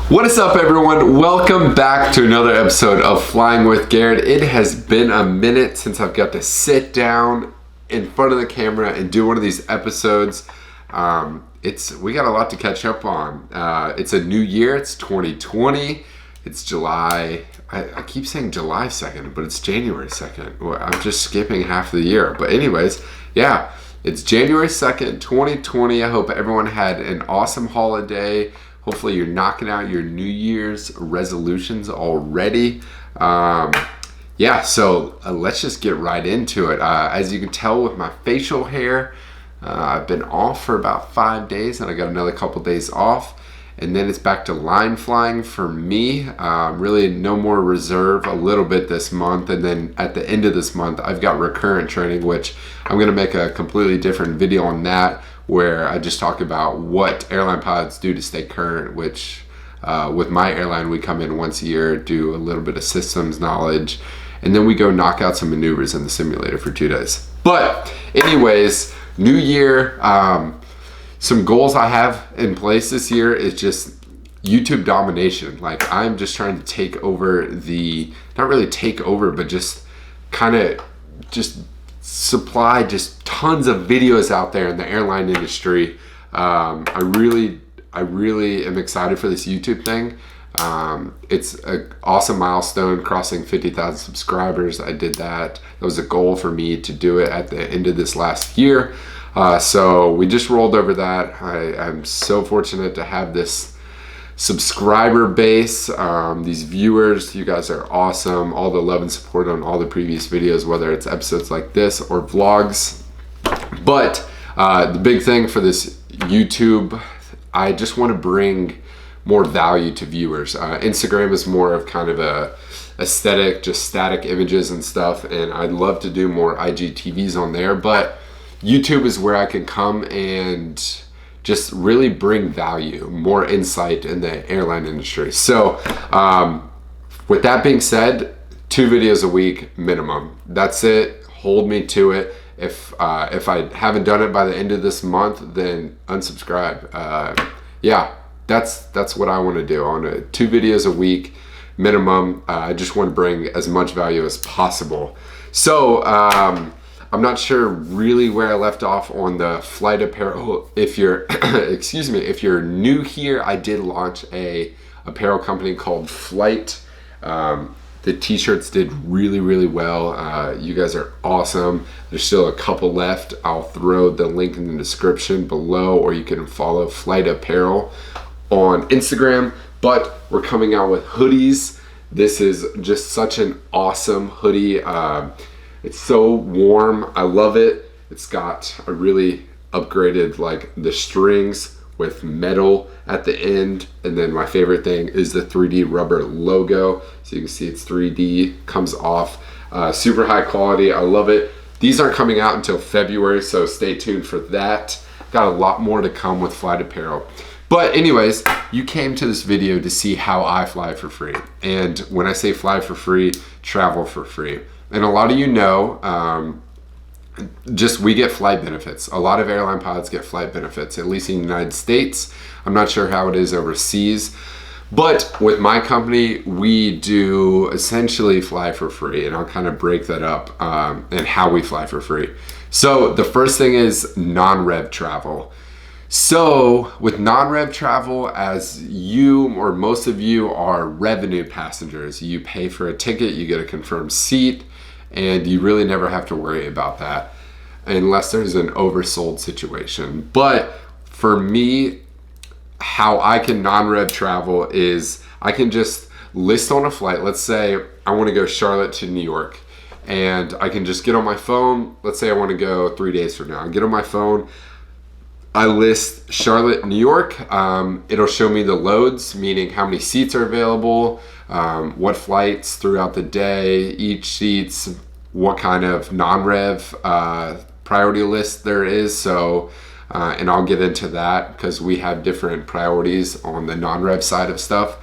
What is up, everyone? Welcome back to another episode of Flying with Garrett. It has been a minute since I've got to sit down in front of the camera and do one of these episodes. We got a lot to catch up on. It's a new year. It's 2020. It's July. I keep saying July 2nd, but it's January 2nd. Well, I'm just skipping half of the year. But anyways, yeah, it's January 2nd, 2020. I hope everyone had an awesome holiday. Hopefully you're knocking out your New Year's resolutions already. So let's just get right into it. As you can tell with my facial hair, I've been off for about 5 days and I got another couple days off. And then it's back to line flying for me. Really no more reserve, a little bit this month. And then at the end of this month, I've got recurrent training, which I'm gonna make a completely different video on that, where I just talk about what airline pilots do to stay current, which with my airline, we come in once a year, do a little bit of systems knowledge, and then we go knock out some maneuvers in the simulator for 2 days. But anyways, new year, some goals I have in place this year is just YouTube domination. Like, I'm just trying to take over not really take over, but just kind of just supply just tons of videos out there in the airline industry. I really am excited for this YouTube thing. It's an awesome milestone, crossing 50,000 subscribers. I did that. That was a goal for me to do it at the end of this last year. So we just rolled over that. I'm so fortunate to have this subscriber base, these viewers. You guys are awesome. All the love and support on all the previous videos, whether it's episodes like this or vlogs. But the big thing for this YouTube, I just want to bring more value to viewers. Instagram is more of kind of a aesthetic, just static images and stuff, and I'd love to do more IGTVs on there, but YouTube is where I can come and just really bring value, more insight in the airline industry. So with that being said, 2 videos a week minimum. That's it. Hold me to it. If I haven't done it by the end of this month, then unsubscribe. That's what I want to do. I want to 2 videos a week minimum. I just want to bring as much value as possible. So I'm not sure really where I left off on the flight apparel. If you're, if you're new here, I did launch a apparel company called Flight. The t-shirts did really, really well. You guys are awesome. There's still a couple left. I'll throw the link in the description below, or you can follow Flight Apparel on Instagram. But we're coming out with hoodies. This is just such an awesome hoodie. It's so warm. I love it. It's got a really upgraded, like, the strings with metal at the end. And then my favorite thing is the 3D rubber logo. So you can see it's 3D, comes off. Super high quality. I love it. These aren't coming out until February, so stay tuned for that. Got a lot more to come with Flight Apparel. But anyways, you came to this video to see how I fly for free. And when I say fly for free, travel for free. And a lot of you know, we get flight benefits. A lot of airline pilots get flight benefits, at least in the United States. I'm not sure how it is overseas. But with my company, we do essentially fly for free. And I'll kind of break that up and how we fly for free. So the first thing is non-rev travel. So with non-rev travel, as you or most of you are revenue passengers, you pay for a ticket, you get a confirmed seat, and you really never have to worry about that unless there's an oversold situation. But for me, how I can non-rev travel is I can just list on a flight. Let's say I want to go Charlotte to New York, and I can just get on my phone. Let's say I want to go 3 days from now. I get on my phone, I list Charlotte, New York. It'll show me the loads, meaning how many seats are available, what flights throughout the day, each seats, what kind of non-rev priority list there is. So, and I'll get into that because we have different priorities on the non-rev side of stuff.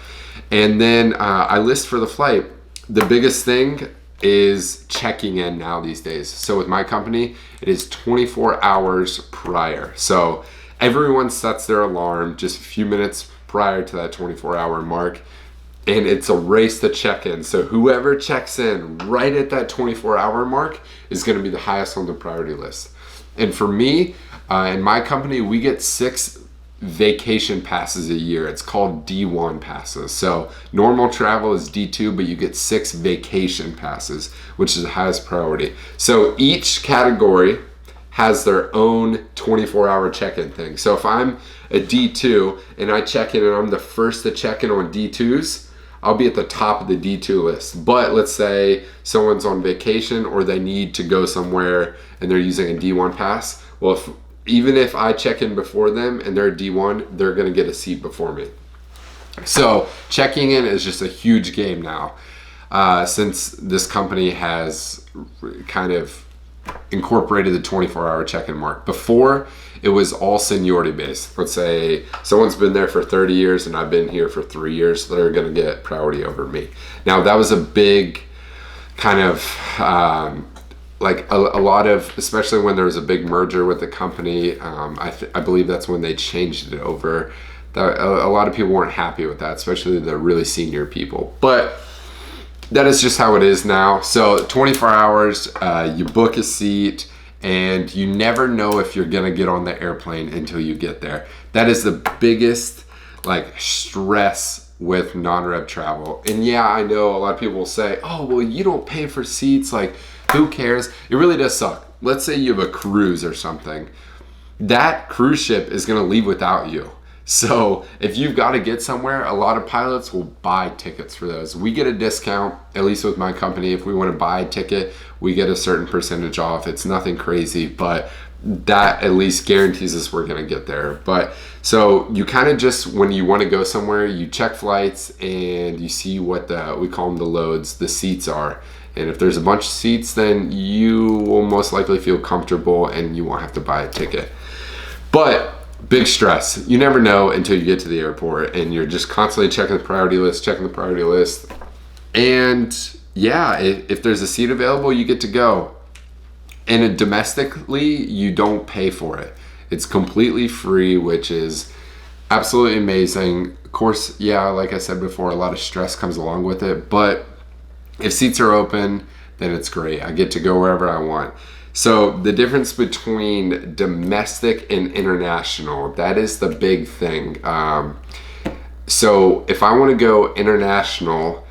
And then I list for the flight. The biggest thing is checking in now these days. So with my company, it is 24 hours prior. So everyone sets their alarm just a few minutes prior to that 24-hour mark. And it's a race to check in. So whoever checks in right at that 24-hour mark is going to be the highest on the priority list. And for me, in my company, we get 6 vacation passes a year. It's called D1 passes. So normal travel is D2, but you get 6 vacation passes, which is the highest priority. So each category has their own 24-hour check-in thing. So if I'm a D2 and I check in and I'm the first to check in on D2s, I'll be at the top of the D2 list. But let's say someone's on vacation or they need to go somewhere and they're using a D1 pass. Well, even if I check in before them and they're D1, they're gonna get a seat before me. So checking in is just a huge game now, since this company has kind of incorporated the 24-hour check-in mark. Before, it was all seniority based. Let's say someone's been there for 30 years and I've been here for 3 years, they're gonna get priority over me. Now that was a big kind of, like a lot of, especially when there was a big merger with the company, I believe that's when they changed it over. A lot of people weren't happy with that, especially the really senior people. But that is just how it is now. So 24 hours, you book a seat, and you never know if you're gonna get on the airplane until you get there. That is the biggest like stress with non-rev travel. And yeah, I know a lot of people will say, oh, well, you don't pay for seats, like who cares? It really does suck. Let's say you have a cruise or something. That cruise ship is gonna leave without you. So if you've got to get somewhere, a lot of pilots will buy tickets for those. We get a discount, at least with my company. If we want to buy a ticket, we get a certain percentage off. It's nothing crazy, but that at least guarantees us we're going to get there. But so you kind of just, when you want to go somewhere, you check flights and you see what we call them the loads, the seats are. And if there's a bunch of seats, then you will most likely feel comfortable and you won't have to buy a ticket. But big stress. You never know until you get to the airport and you're just constantly checking the priority list, And yeah, if there's a seat available, you get to go. And domestically, you don't pay for it. It's completely free, which is absolutely amazing. Of course, yeah, like I said before, a lot of stress comes along with it, but if seats are open, then it's great. I get to go wherever I want. So the difference between domestic and international, that is the big thing. So if I want to go international,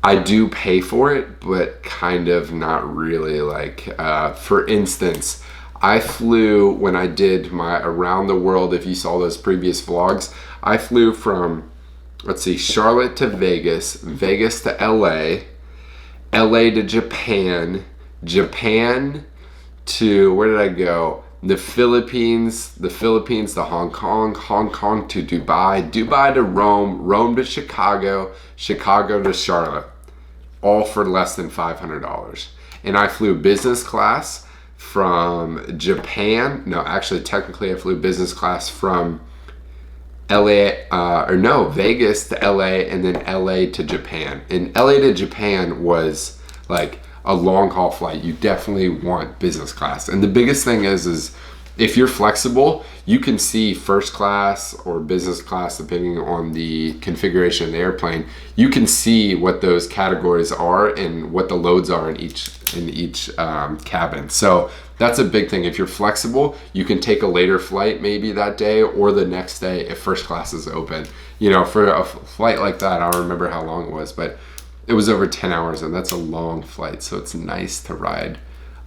I do pay for it, but kind of not really. Like, for instance, I flew, when I did my around the world, if you saw those previous vlogs, I flew from, let's see, Charlotte to Vegas, Vegas to LA, LA to Japan, Japan to, where did I go? The Philippines to Hong Kong, Hong Kong to Dubai, Dubai to Rome, Rome to Chicago, Chicago to Charlotte, all for less than $500. And I flew business class from Japan. No, actually, technically I flew business class from Vegas to LA and then LA to Japan. And LA to Japan was like a long haul flight. You definitely want business class. And the biggest thing is if you're flexible, you can see first class or business class, depending on the configuration of the airplane. You can see what those categories are and what the loads are in each cabin. So that's a big thing. If you're flexible, you can take a later flight maybe that day or the next day if first class is open. You know, for a flight like that, I don't remember how long it was, but it was over 10 hours, and that's a long flight, so it's nice to ride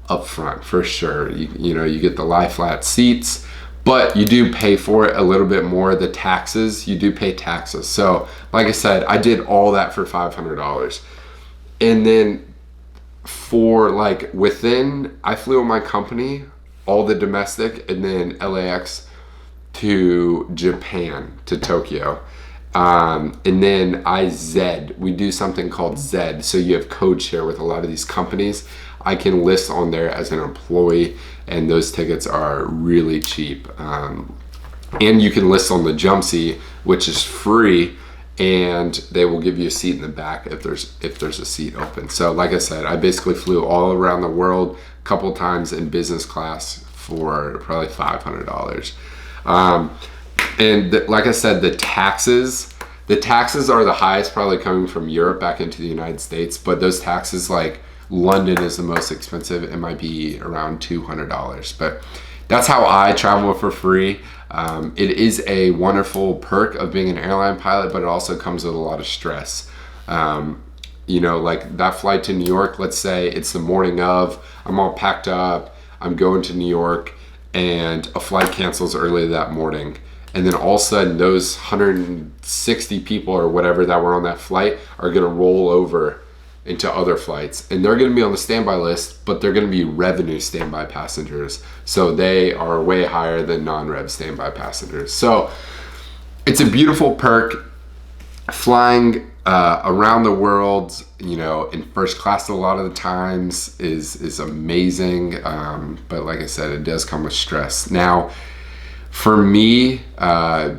up front for sure. You know, you get the lie flat seats, but you do pay for it a little bit more. The taxes, you do pay taxes. So like I said, I did all that for $500. And then for like I flew with my company, all the domestic, and then LAX to Japan, to Tokyo. And then we do something called Zed. So you have code share with a lot of these companies. I can list on there as an employee, and those tickets are really cheap. And you can list on the Jumpsy, which is free, and they will give you a seat in the back if there's a seat open. So like I said, I basically flew all around the world a couple times in business class for probably $500. And like I said, the taxes are the highest, probably coming from Europe back into the United States. But those taxes, like London is the most expensive. It might be around $200. But that's how I travel for free. It is a wonderful perk of being an airline pilot, but it also comes with a lot of stress. You know, like that flight to New York, let's say it's the morning of, I'm all packed up, I'm going to New York, and a flight cancels early that morning. And then all of a sudden, those 160 people or whatever that were on that flight are going to roll over into other flights. And they're going to be on the standby list, but they're going to be revenue standby passengers. So they are way higher than non-rev standby passengers. So it's a beautiful perk. Flying around the world, you know, in first class a lot of the times is amazing. But like I said, it does come with stress. Now, for me,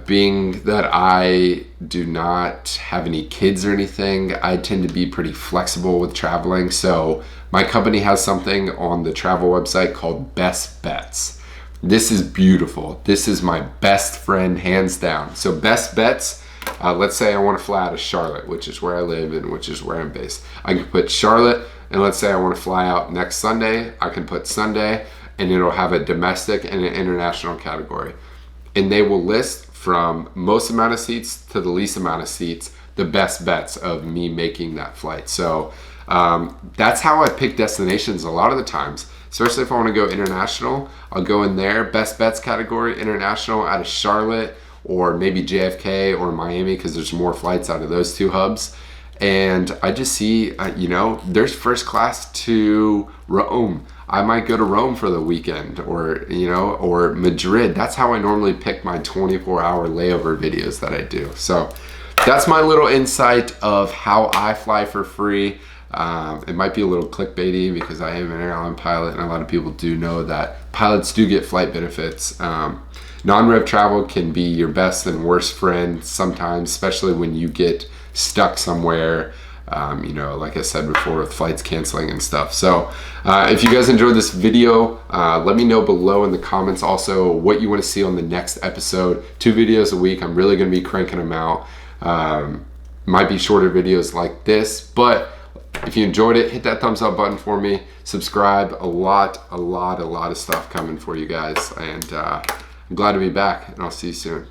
being that I do not have any kids or anything, I tend to be pretty flexible with traveling. So my company has something on the travel website called Best Bets. This is beautiful. This is my best friend, hands down. So Best Bets, let's say I want to fly out of Charlotte, which is where I live and which is where I'm based. I can put Charlotte, and let's say I want to fly out next Sunday. I can put Sunday, and it'll have a domestic and an international category. And they will list from most amount of seats to the least amount of seats, the best bets of me making that flight. So that's how I pick destinations a lot of the times, especially if I want to go international. I'll go in there, best bets category, international out of Charlotte, or maybe JFK or Miami, because there's more flights out of those two hubs. And I just see, you know, there's first class to Rome. I might go to Rome for the weekend, or, you know, or Madrid. That's how I normally pick my 24-hour layover videos that I do. So that's my little insight of how I fly for free. It might be a little clickbaity because I am an airline pilot, and a lot of people do know that pilots do get flight benefits. Non-rev travel can be your best and worst friend sometimes, especially when you get stuck somewhere, you know, like I said before, with flights canceling and stuff. So if you guys enjoyed this video, let me know below in the comments also what you want to see on the next episode. 2 videos a week. I'm really going to be cranking them out. Might be shorter videos like this, but if you enjoyed it, hit that thumbs up button for me. Subscribe. A lot of stuff coming for you guys. And I'm glad to be back, and I'll see you soon.